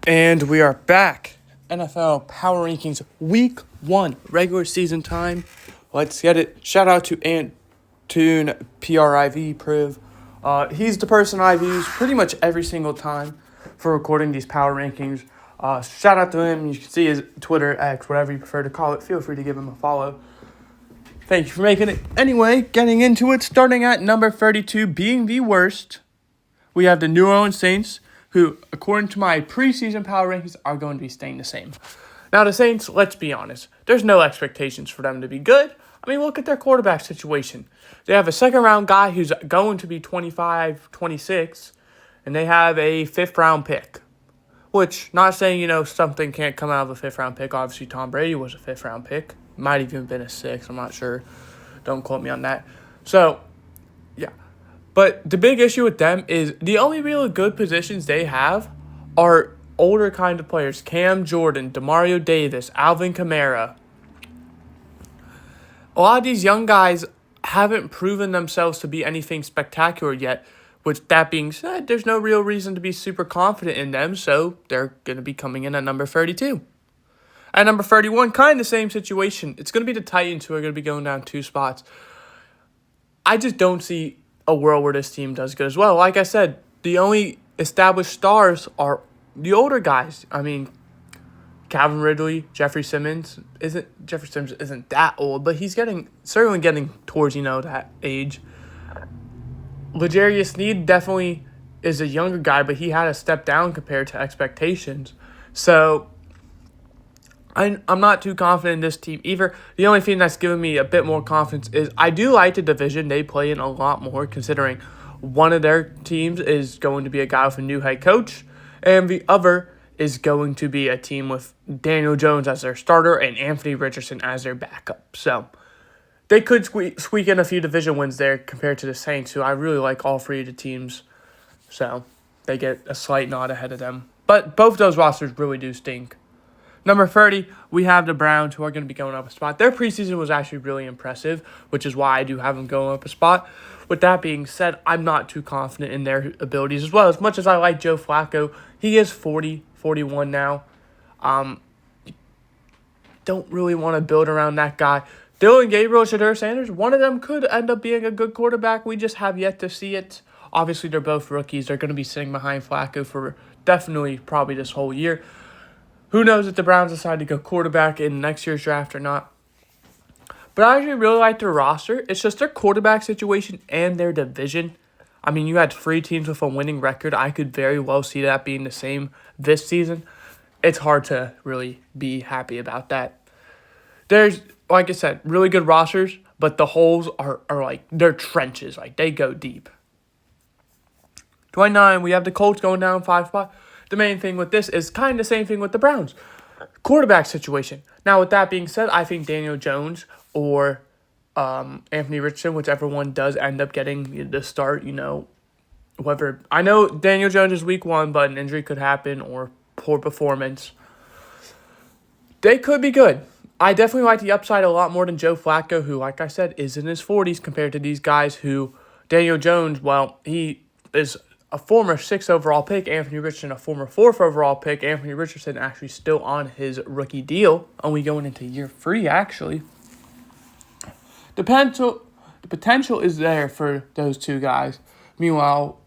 And we are back. NFL Power Rankings Week 1, regular season time. Let's get it. Shout out to Antoon PRIV Priv. He's the person I've used pretty much every single time for recording these power rankings. Shout out to him. You can see his Twitter, X, whatever you prefer to call it. Feel free to give him a follow. Thank you for making it. Anyway, getting into it, starting at number 32, being the worst, we have the New Orleans Saints, who, according to my preseason power rankings, are going to be staying the same. Now, the Saints, let's be honest, there's no expectations for them to be good. I mean, look at their quarterback situation. They have a second-round guy who's going to be 25, 26, and they have a fifth-round pick. Which, not saying, something can't come out of a fifth-round pick. Obviously, Tom Brady was a fifth-round pick. Might even have been a sixth. I'm not sure. Don't quote me on that. So, yeah. But the big issue with them is the only really good positions they have are older kind of players. Cam Jordan, Demario Davis, Alvin Kamara. A lot of these young guys haven't proven themselves to be anything spectacular yet. With that being said, there's no real reason to be super confident in them, so they're going to be coming in at number 32. At number 31, kind of the same situation. It's going to be the Titans who are going to be going down 2 spots. I just don't see a world where this team does good as well. Like I said, the only established stars are the older guys. I mean, Calvin Ridley, Jeffrey Simmons isn't that old, but he's certainly getting towards that age. L'Jarius Sneed definitely is a younger guy, but he had a step down compared to expectations. So I'm not too confident in this team either. The only thing that's given me a bit more confidence is I do like the division they play in a lot more, considering one of their teams is going to be a guy with a new head coach, and the other is going to be a team with Daniel Jones as their starter and Anthony Richardson as their backup. So they could squeak in a few division wins there compared to the Saints, who I really like all 3 of the teams. So they get a slight nod ahead of them. But both those rosters really do stink. Number 30, we have the Browns, who are going to be going up a spot. Their preseason was actually really impressive, which is why I do have them going up a spot. With that being said, I'm not too confident in their abilities as well. As much as I like Joe Flacco, he is 41 now. Don't really want to build around that guy. Dylan Gabriel, Shedeur Sanders, one of them could end up being a good quarterback. We just have yet to see it. Obviously, they're both rookies. They're going to be sitting behind Flacco for definitely probably this whole year. Who knows if the Browns decide to go quarterback in next year's draft or not. But I actually really like their roster. It's just their quarterback situation and their division. I mean, you had 3 teams with a winning record. I could very well see that being the same this season. It's hard to really be happy about that. There's, like I said, really good rosters, but the holes are like, they're trenches. Like, they go deep. 29, we have the Colts going down 5 spots. The main thing with this is kind of the same thing with the Browns. Quarterback situation. Now, with that being said, I think Daniel Jones or Anthony Richardson, whichever one does end up getting the start, whether. I know Daniel Jones is week 1, but an injury could happen or poor performance. They could be good. I definitely like the upside a lot more than Joe Flacco, who, like I said, is in his 40s compared to these guys who, Daniel Jones, well, he is a former 6th overall pick. Anthony Richardson, a former 4th overall pick. Anthony Richardson actually still on his rookie deal, only going into year 3, actually. The potential is there for those 2 guys. Meanwhile,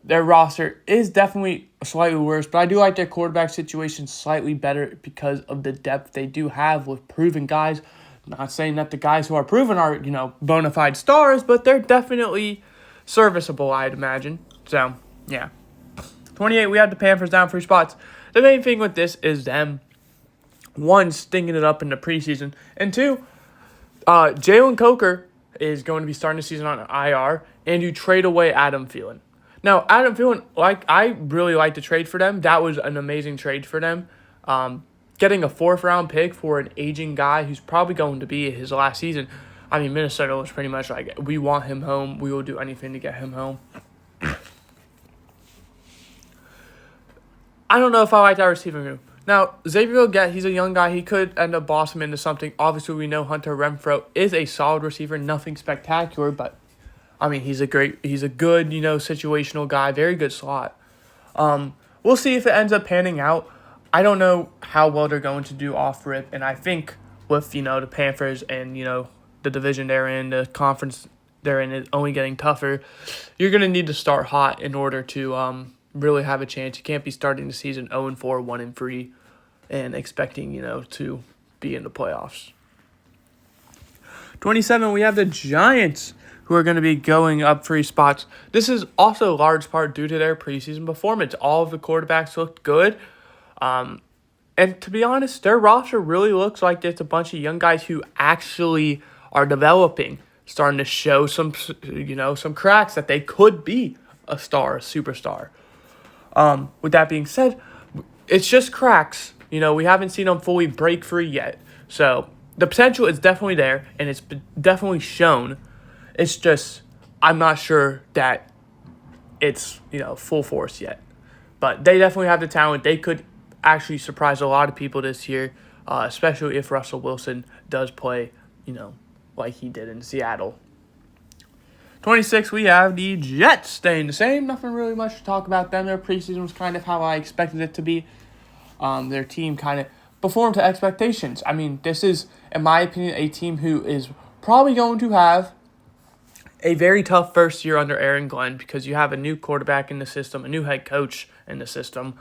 their roster is definitely slightly worse, but I do like their quarterback situation slightly better because of the depth they do have with proven guys. Not saying that the guys who are proven are, bona fide stars, but they're definitely serviceable, I'd imagine. So, yeah. 28, we have the Panthers down 3 spots. The main thing with this is them, 1, stinking it up in the preseason, and 2, Jalen Coker is going to be starting the season on IR, and you trade away Adam Thielen. Now, Adam Thielen, I really like the trade for them. That was an amazing trade for them. Getting a 4th-round pick for an aging guy who's probably going to be his last season. I mean, Minnesota was pretty much like, we want him home. We will do anything to get him home. I don't know if I like that receiving room. Now, Xavier Legette, he's a young guy. He could end up blossoming into something. Obviously, we know Hunter Renfrow is a solid receiver. Nothing spectacular, but, I mean, he's a good, situational guy. Very good slot. we'll see if it ends up panning out. I don't know how well they're going to do off rip, and I think with, the Panthers and, the division they're in, the conference they're in is only getting tougher, you're going to need to start hot in order to really have a chance. You can't be starting the season 0-4, 1-3, and expecting, to be in the playoffs. 27, we have the Giants, who are going to be going up 3 spots. This is also a large part due to their preseason performance. All of the quarterbacks looked good. And to be honest, their roster really looks like it's a bunch of young guys who actually are developing, starting to show some cracks that they could be a superstar. With that being said, it's just cracks. We haven't seen them fully break free yet. So the potential is definitely there, and it's definitely shown. It's just, I'm not sure that it's, full force yet. But they definitely have the talent. They could actually surprise a lot of people this year, especially if Russell Wilson does play, like he did in Seattle. 26, we have the Jets staying the same. Nothing really much to talk about them. Their preseason was kind of how I expected it to be. Their team kind of performed to expectations. I mean, this is, in my opinion, a team who is probably going to have a very tough first year under Aaron Glenn, because you have a new quarterback in the system, a new head coach in the system,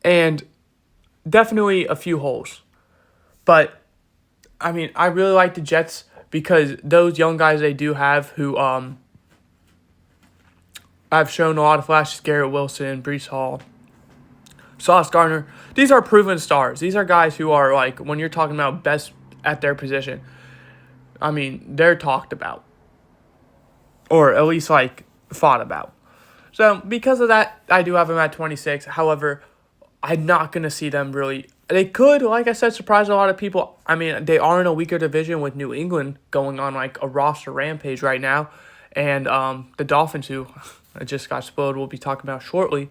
and definitely a few holes. But, I mean, I really like the Jets because those young guys they do have who have shown a lot of flashes, Garrett Wilson, Breece Hall, Sauce Gardner. These are proven stars. These are guys who are, like, when you're talking about best at their position, I mean, they're talked about. Or at least, thought about. So, because of that, I do have them at 26. However, I'm not going to see them really. They could, like I said, surprise a lot of people. I mean, they are in a weaker division with New England going on, a roster rampage right now. And the Dolphins, who just got spoiled, we'll be talking about shortly.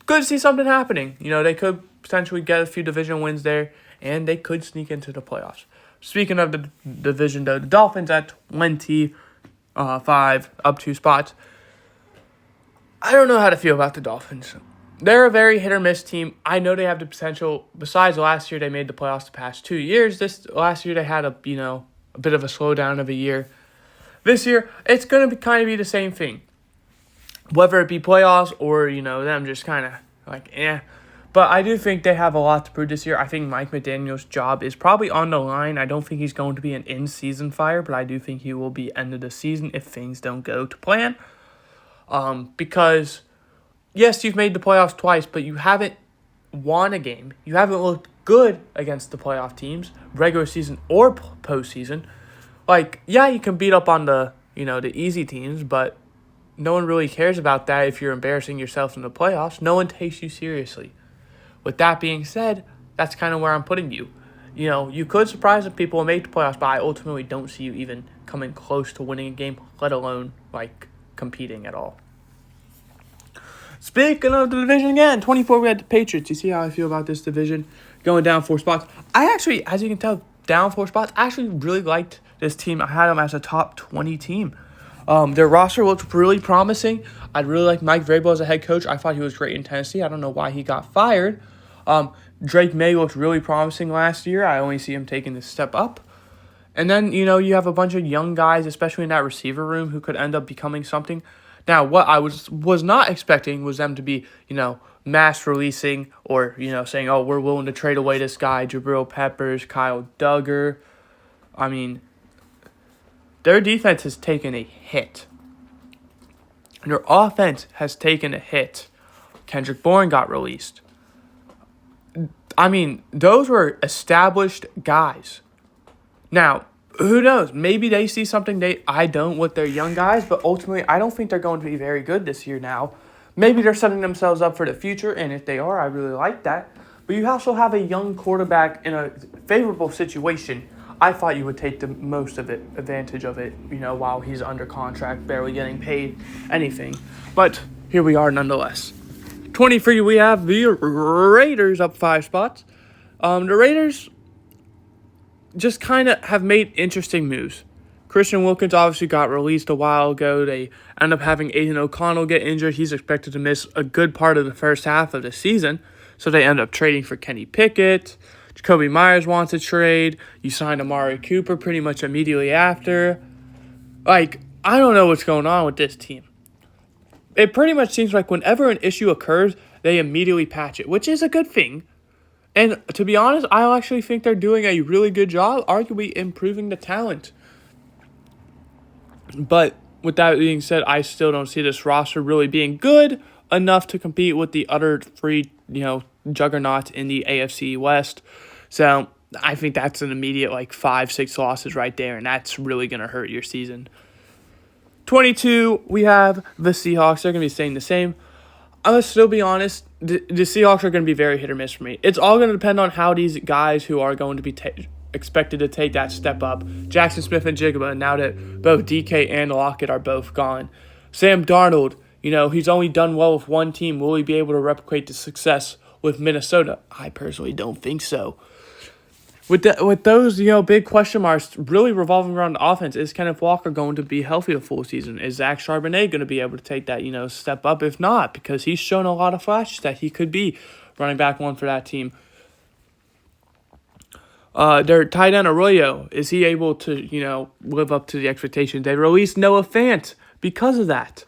Good to see something happening. They could potentially get a few division wins there, and they could sneak into the playoffs. Speaking of the division, though, the Dolphins at 25, up 2 spots. I don't know how to feel about the Dolphins. They're a very hit-or-miss team. I know they have the potential. Besides, last year they made the playoffs the past 2 years. Last year they had a bit of a slowdown of a year. This year, it's going to kind of be the same thing. Whether it be playoffs or, them just kind of eh. But I do think they have a lot to prove this year. I think Mike McDaniel's job is probably on the line. I don't think he's going to be an in-season fire, but I do think he will be end of the season if things don't go to plan. Because, yes, you've made the playoffs twice, but you haven't won a game. You haven't looked good against the playoff teams, regular season or postseason. Yeah, you can beat up on the easy teams, but no one really cares about that if you're embarrassing yourself in the playoffs. No one takes you seriously. With that being said, that's kind of where I'm putting you. You could surprise some people and make the playoffs, but I ultimately don't see you even coming close to winning a game, let alone, competing at all. Speaking of the division again, 24, we had the Patriots. You see how I feel about this division going down 4 spots? I actually, as you can tell, down 4 spots, I actually really liked this team. I had them as a top 20 team. Their roster looked really promising. I really like Mike Vrabel as a head coach. I thought he was great in Tennessee. I don't know why he got fired. Drake May looked really promising last year. I only see him taking this step up. And then, you have a bunch of young guys, especially in that receiver room, who could end up becoming something. Now, what I was not expecting was them to be, mass releasing or, saying, oh, we're willing to trade away this guy, Jabril Peppers, Kyle Duggar. I mean, their defense has taken a hit. Their offense has taken a hit. Kendrick Bourne got released. I mean, those were established guys. Now, who knows? Maybe they see something I don't with their young guys, but ultimately, I don't think they're going to be very good this year now. Maybe they're setting themselves up for the future, and if they are, I really like that. But you also have a young quarterback in a favorable situation. I thought you would take the most of it, advantage of it, while he's under contract, barely getting paid anything. But here we are nonetheless. 23, we have the Raiders up 5 spots. The Raiders just kind of have made interesting moves. Christian Wilkins obviously got released a while ago. They end up having Aiden O'Connell get injured. He's expected to miss a good part of the first half of the season. So they end up trading for Kenny Pickett. Jacoby Myers wants a trade. You signed Amari Cooper pretty much immediately after. Like, I don't know what's going on with this team. It pretty much seems like whenever an issue occurs, they immediately patch it, which is a good thing. And to be honest, I actually think they're doing a really good job, arguably improving the talent. But with that being said, I still don't see this roster really being good enough to compete with the other three, juggernauts in the AFC West. So I think that's an immediate 5-6 losses right there, and that's really going to hurt your season. 22, we have the Seahawks. They're going to be staying the same. I'm going to still be honest, the Seahawks are going to be very hit or miss for me. It's all going to depend on how these guys who are going to be expected to take that step up, Jackson Smith and Jigba, now that both DK and Lockett are both gone. Sam Darnold, he's only done well with one team. Will he be able to replicate the success with Minnesota? I personally don't think so. With those, big question marks really revolving around the offense, is Kenneth Walker going to be healthy a full season? Is Zach Charbonnet going to be able to take that, step up? If not, because he's shown a lot of flashes that he could be running back one for that team. Their tight end Arroyo, is he able to, live up to the expectations? They released Noah Fant because of that.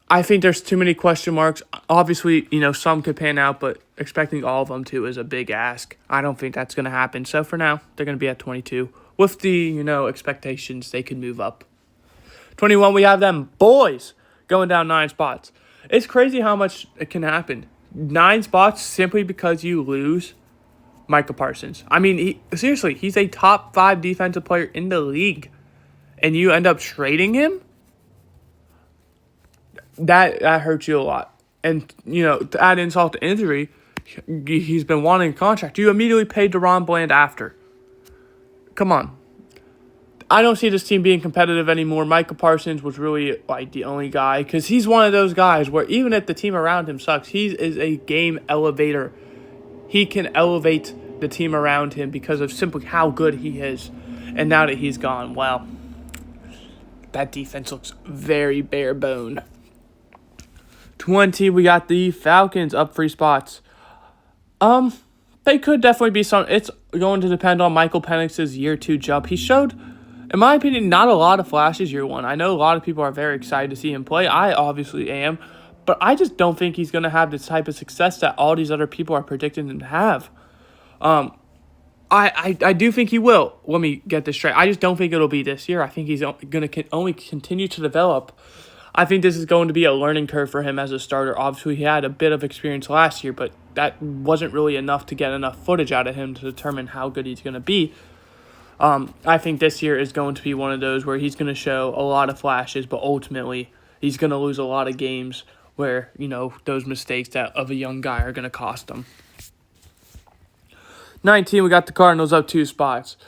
I think there's too many question marks. Obviously, some could pan out, but expecting all of them to is a big ask. I don't think that's going to happen. So for now, they're going to be at 22. With the, expectations, they could move up. 21, we have them boys going down 9 spots. It's crazy how much it can happen. 9 spots simply because you lose Micah Parsons. I mean, seriously, he's a top 5 defensive player in the league, and you end up trading him? That hurts you a lot. And, to add insult to injury, he's been wanting a contract. You immediately paid DeRon Bland after. Come on. I don't see this team being competitive anymore. Micah Parsons was really the only guy, because he's one of those guys where even if the team around him sucks, he is a game elevator. He can elevate the team around him because of simply how good he is. And now that he's gone, well, that defense looks very bare bone. 20, we got the Falcons up 3 spots. They could definitely be some. It's going to depend on Michael Penix's year 2 jump. He showed, in my opinion, not a lot of flashes year 1. I know a lot of people are very excited to see him play. I obviously am. But I just don't think he's going to have the type of success that all these other people are predicting him to have. I do think he will. Let me get this straight. I just don't think it'll be this year. I think he's going to only continue to develop. I think this is going to be a learning curve for him as a starter. Obviously, he had a bit of experience last year, but that wasn't really enough to get enough footage out of him to determine how good he's going to be. I think this year is going to be one of those where he's going to show a lot of flashes, but ultimately he's going to lose a lot of games where, those mistakes that of a young guy are going to cost him. 19, we got the Cardinals up 2 spots.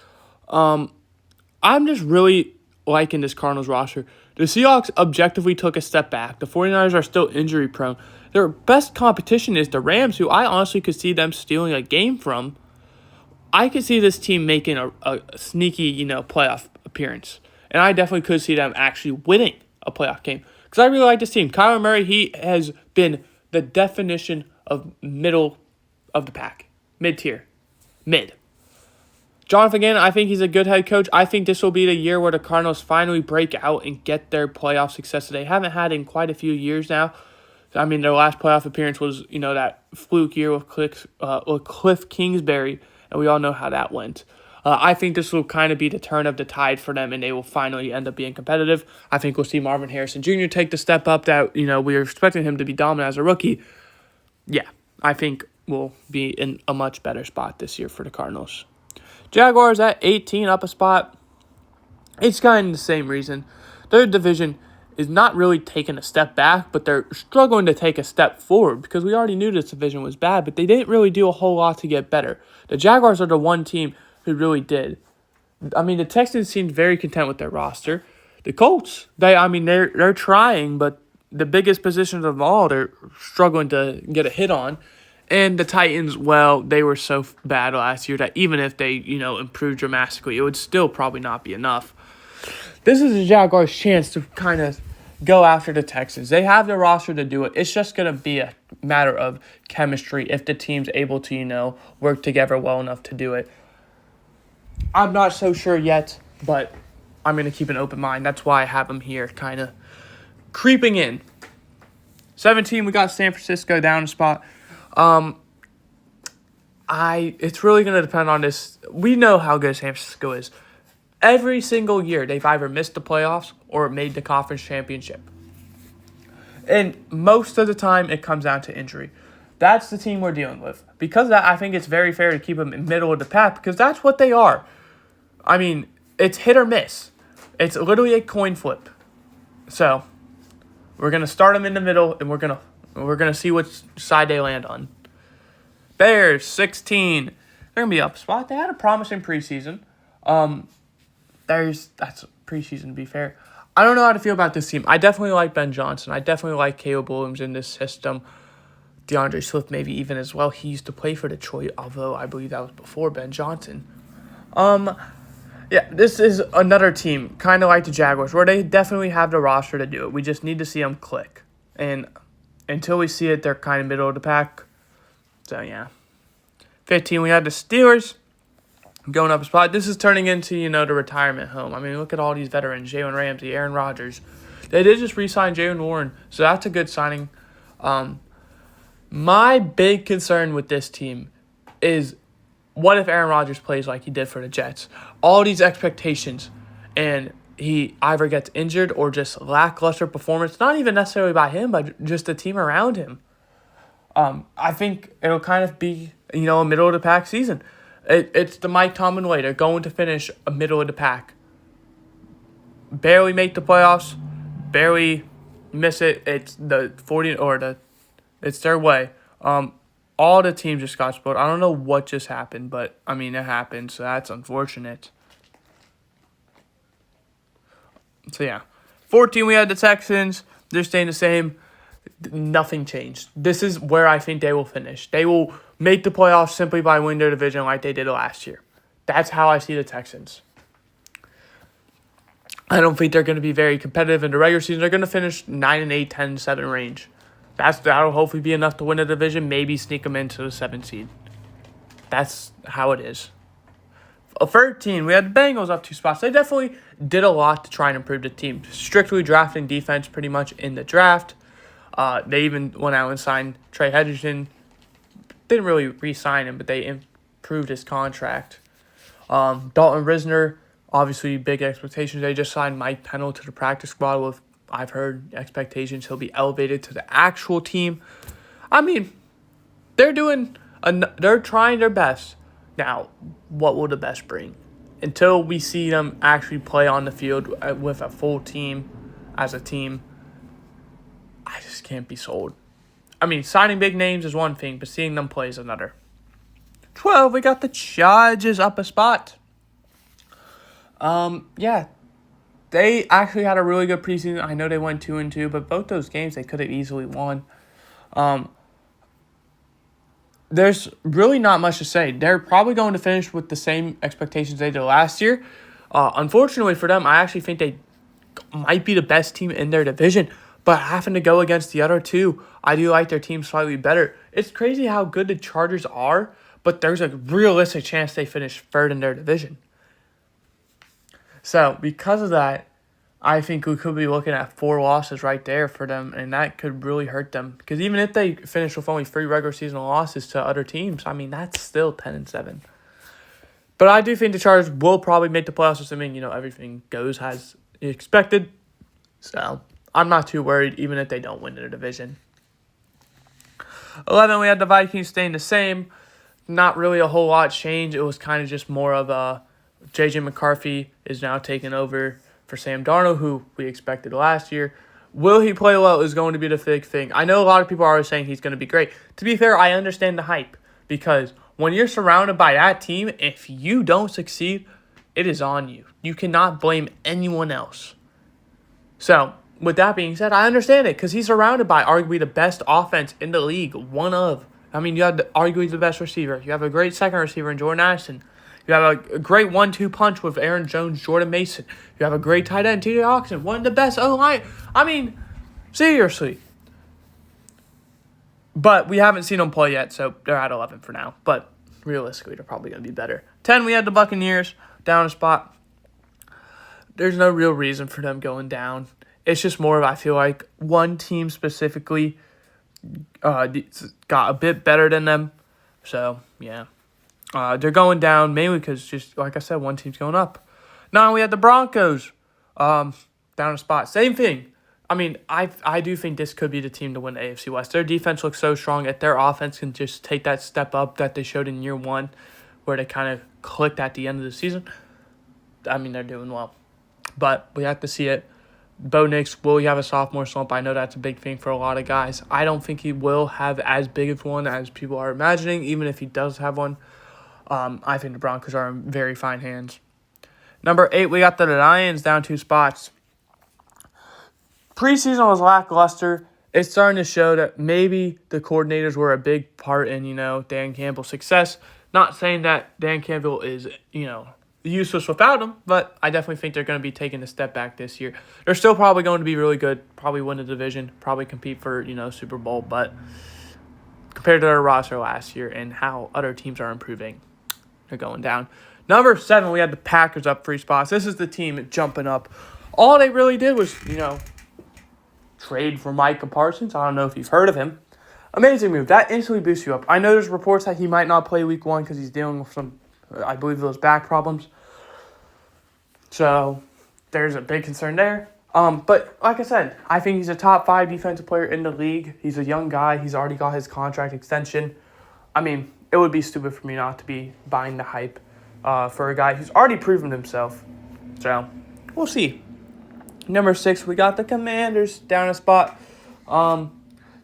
I'm just really liking this Cardinals roster. The Seahawks objectively took a step back. The 49ers are still injury prone. Their best competition is the Rams, who I honestly could see them stealing a game from. I could see this team making a sneaky, playoff appearance. And I definitely could see them actually winning a playoff game. Because I really like this team. Kyler Murray, he has been the definition of middle of the pack. Mid-tier. Mid. Jonathan Gannon, I think he's a good head coach. I think this will be the year where the Cardinals finally break out and get their playoff success that they haven't had in quite a few years now. I mean, their last playoff appearance was, that fluke year with Cliff Kingsbury, and we all know how that went. I think this will kind of be the turn of the tide for them, and they will finally end up being competitive. I think we'll see Marvin Harrison Jr. take the step up that, we were expecting him to be dominant as a rookie. Yeah, I think we'll be in a much better spot this year for the Cardinals. Jaguars at 18, up a spot. It's kind of the same reason. Their division is not really taking a step back, but they're struggling to take a step forward because we already knew this division was bad, but they didn't really do a whole lot to get better. The Jaguars are the one team who really did. I mean, the Texans seemed very content with their roster. The Colts, they're trying, but the biggest positions of all, they're struggling to get a hit on. And the Titans, well, they were so bad last year that even if they, improved dramatically, it would still probably not be enough. this is the Jaguars' chance to kind of go after the Texans. They have the roster to do it. It's just going to be a matter of chemistry if the team's able to, work together well enough to do it. I'm not so sure yet, but I'm going to keep an open mind. That's why I have them here kind of creeping in. 17, we got San Francisco down a spot. It's really going to depend on this. We know how good San Francisco is. Every single year, they've either missed the playoffs or made the conference championship. And most of the time, it comes down to injury. That's the team we're dealing with. Because of that, I think it's very fair to keep them in the middle of the pack because that's what they are. I mean, it's hit or miss. It's literally a coin flip. So, we're going to start them in the middle, and we're gonna see which side they land on. Bears, 16. They're going to be up a spot. They had a promising preseason. That's preseason, to be fair. I don't know how to feel about this team. I definitely like Ben Johnson. I definitely like Caleb Williams in this system. DeAndre Swift maybe even as well. He used to play for Detroit, although I believe that was before Ben Johnson. This is another team, kind of like the Jaguars, where they definitely have the roster to do it. We just need to see them click. And until we see it, they're kind of middle of the pack. So, yeah. 15, we had the Steelers going up a spot. This is turning into, the retirement home. I mean, look at all these veterans. Jalen Ramsey, Aaron Rodgers. They did just re-sign Jaylen Warren, so that's a good signing. My big concern with this team is what if Aaron Rodgers plays like he did for the Jets? All these expectations, and he either gets injured or just lackluster performance, not even necessarily by him, but just the team around him. I think it'll kind of be, a middle-of-the-pack season. It's the Mike Tomlin way. They're going to finish a middle of the pack. Barely make the playoffs, barely miss it. It's the 40 it's their way. All the teams just got spoiled. I don't know what just happened, but it happened, so that's unfortunate. So yeah, 14 we had the Texans. They're staying the same. Nothing changed. This is where I think they will finish. They will make the playoffs simply by winning their division like they did last year. That's how I see the Texans. I don't think they're going to be very competitive in the regular season. They're going to finish 9-8, 10-7 range. That'll hopefully be enough to win the division, maybe sneak them into the 7th seed. That's how it is. 13, we had the Bengals up 2 spots. They definitely did a lot to try and improve the team. Strictly drafting defense pretty much in the draft. They even went out and signed Trey Hendrickson. Didn't really re-sign him, but they improved his contract. Dalton Risner, obviously big expectations. They just signed Mike Pennell to the practice squad with, I've heard, expectations he'll be elevated to the actual team. They're trying their best. Now, what will the best bring? Until we see them actually play on the field with a full team as a team, I just can't be sold. Signing big names is one thing, but seeing them play is another. 12, we got the Chargers up a spot. They actually had a really good preseason. I know they went 2-2, but both those games they could have easily won. There's really not much to say. They're probably going to finish with the same expectations they did last year. Unfortunately for them, I actually think they might be the best team in their division. But having to go against the other two, I do like their team slightly better. It's crazy how good the Chargers are, but there's a realistic chance they finish third in their division. So, because of that, I think we could be looking at 4 losses right there for them, and that could really hurt them. Because even if they finish with only 3 regular season losses to other teams, that's still 10-7. But I do think the Chargers will probably make the playoffs, assuming, everything goes as expected. So, I'm not too worried, even if they don't win the division. 11, we had the Vikings staying the same. Not really a whole lot changed. It was kind of just more of a J.J. McCarthy is now taking over for Sam Darnold, who we expected last year. Will he play well is going to be the big thing. I know a lot of people are always saying he's going to be great. To be fair, I understand the hype because when you're surrounded by that team, if you don't succeed, it is on you. You cannot blame anyone else. So, with that being said, I understand it because he's surrounded by arguably the best offense in the league. You have arguably the best receiver. You have a great second receiver in Jordan Addison. You You have a great 1-2 punch with Aaron Jones, Jordan Mason. You have a great tight end, T.J. Hawkinson, one of the best O-line. I mean, seriously. But we haven't seen them play yet, so they're at 11 for now. But realistically, they're probably going to be better. 10, we had the Buccaneers down a spot. There's no real reason for them going down. It's just more of, I feel like, one team specifically got a bit better than them. So, yeah. They're going down mainly because, just like I said, one team's going up. Now we had the Broncos down a spot. Same thing. I mean, I do think this could be the team to win the AFC West. Their defense looks so strong that their offense can just take that step up that they showed in year one, where they kind of clicked at the end of the season. I mean, they're doing well. But we have to see it. Bo Nix, will he have a sophomore slump? I know that's a big thing for a lot of guys. I don't think he will have as big of one as people are imagining, even if he does have one. I think the Broncos are in very fine hands. Number 8, we got the Lions down 2 spots. Preseason was lackluster. It's starting to show that maybe the coordinators were a big part in, Dan Campbell's success. Not saying that Dan Campbell is, useless without him, but I definitely think they're going to be taking a step back this year. They're still probably going to be really good, probably win the division, probably compete for, Super Bowl, but compared to their roster last year and how other teams are improving, they're going down. Number 7, we had the Packers up 3 spots. This is the team jumping up. All they really did was, trade for Micah Parsons. I don't know if you've heard of him. Amazing move. That instantly boosts you up. I know there's reports that he might not play week 1 because he's dealing with some, I believe, those back problems. So there's a big concern there. But like I said, I think he's a top 5 defensive player in the league. He's a young guy. He's already got his contract extension. I mean, it would be stupid for me not to be buying the hype for a guy who's already proven himself. So we'll see. Number 6, we got the Commanders down a spot.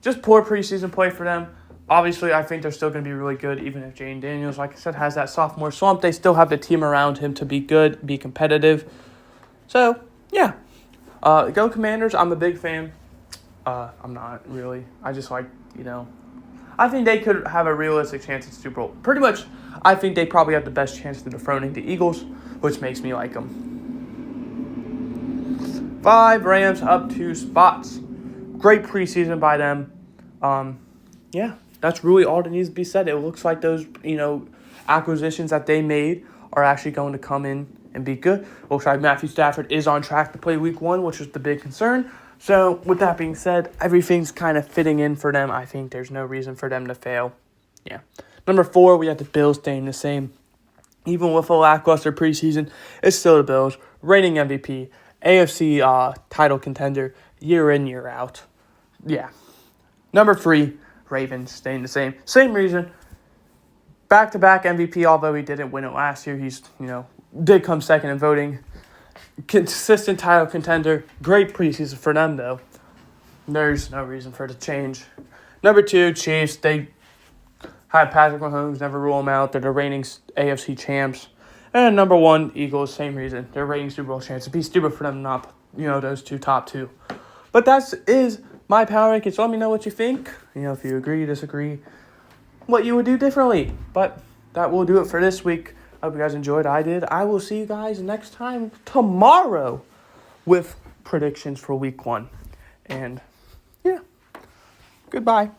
Just poor preseason play for them. Obviously, I think they're still going to be really good, even if Jane Daniels, like I said, has that sophomore slump. They still have the team around him to be good, be competitive. So, yeah. Go Commanders. I'm a big fan. I'm not really. I just like, I think they could have a realistic chance at Super Bowl. Pretty much, I think they probably have the best chance of dethroning the Eagles, which makes me like them. 5, Rams up 2 spots. Great preseason by them. Yeah, that's really all that needs to be said. It looks like those, acquisitions that they made are actually going to come in and be good. Looks like Matthew Stafford is on track to play week 1, which is the big concern. So, with that being said, everything's kind of fitting in for them. I think there's no reason for them to fail. Yeah. Number 4, we have the Bills staying the same. Even with a lackluster preseason, it's still the Bills. Reigning MVP. AFC title contender year in, year out. Yeah. Number 3, Ravens staying the same. Same reason. Back-to-back MVP, although he didn't win it last year. He's, did come second in voting. Consistent title contender. Great preseason for them, though. There's no reason for it to change. Number 2, Chiefs. They had Patrick Mahomes, never rule them out. They're the reigning AFC champs. And number 1, Eagles, same reason. They're reigning Super Bowl champs. It'd be stupid for them to not, those top 2. But that is my power rankings. Let me know what you think. If you agree, disagree, what you would do differently. But that will do it for this week. I hope you guys enjoyed. I did. I will see you guys next time tomorrow with predictions for week 1. And, yeah, goodbye.